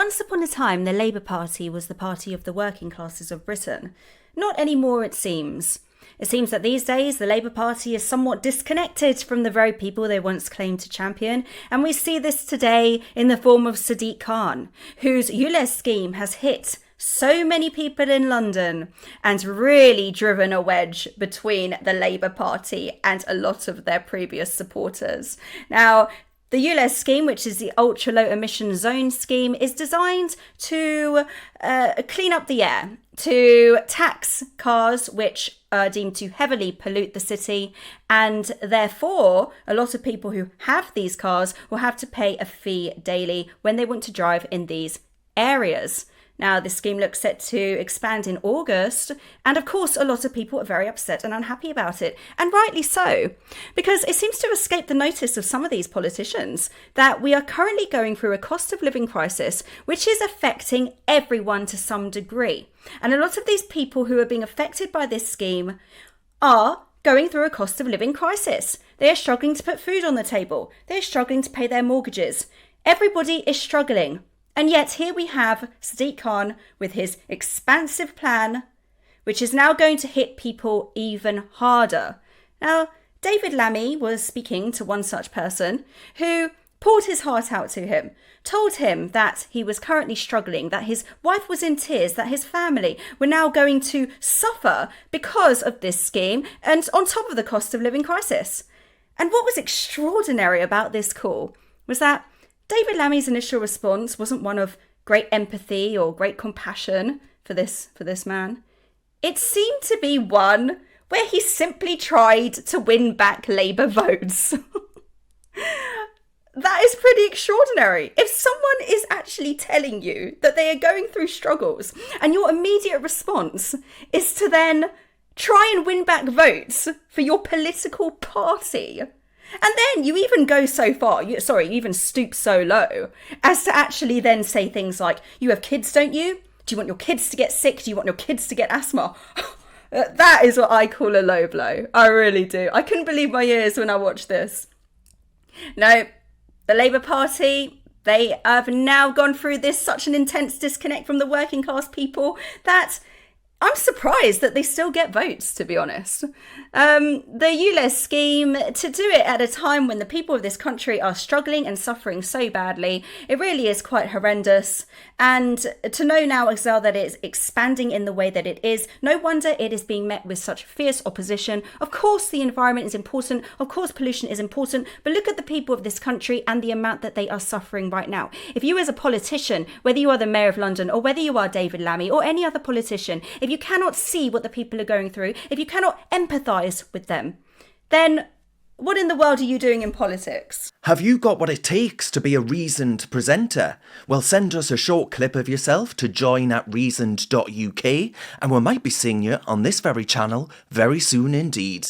Once upon a time, the Labour Party was the party of the working classes of Britain. Not anymore, it seems. It seems that these days the Labour Party is somewhat disconnected from the very people they once claimed to champion, and we see this today in the form of Sadiq Khan, whose ULEZ scheme has hit so many people in London and really driven a wedge between the Labour Party and a lot of their previous supporters. Now, the ULEZ scheme, which is the ultra low emission zone scheme, is designed to clean up the air, to tax cars which are deemed to heavily pollute the city, and therefore a lot of people who have these cars will have to pay a fee daily when they want to drive in these areas. Now, this scheme looks set to expand in August, and of course, a lot of people are very upset and unhappy about it, and rightly so, because it seems to escape the notice of some of these politicians that we are currently going through a cost of living crisis, which is affecting everyone to some degree. And a lot of these people who are being affected by this scheme are going through a cost of living crisis. They are struggling to put food on the table. They are struggling to pay their mortgages. Everybody is struggling. And yet here we have Sadiq Khan with his expansive plan, which is now going to hit people even harder. Now, David Lammy was speaking to one such person who poured his heart out to him, told him that he was currently struggling, that his wife was in tears, that his family were now going to suffer because of this scheme and on top of the cost of living crisis. And what was extraordinary about this call was that David Lammy's initial response wasn't one of great empathy or great compassion for this man. It seemed to be one where he simply tried to win back Labour votes. That is pretty extraordinary. If someone is actually telling you that they are going through struggles and your immediate response is to then try and win back votes for your political party, and then you even go so far, you even stoop so low as to actually then say things like, you have kids, don't you? Do you want your kids to get sick? Do you want your kids to get asthma? That is what I call a low blow. I really do. I couldn't believe my ears when I watched this. No, the Labour Party, they have now gone through such an intense disconnect from the working class people that I'm surprised that they still get votes, to be honest. The ULEZ scheme, to do it at a time when the people of this country are struggling and suffering so badly, it really is quite horrendous. And to know now as well that it's expanding in the way that it is, no wonder it is being met with such fierce opposition. Of course, the environment is important. Of course, pollution is important. But look at the people of this country and the amount that they are suffering right now. If you as a politician, whether you are the Mayor of London or whether you are David Lammy or any other politician, if you cannot see what the people are going through, if you cannot empathise with them, then what in the world are you doing in politics? Have you got what it takes to be a reasoned presenter? Well, send us a short clip of yourself to join@reasoned.uk and we might be seeing you on this very channel very soon indeed.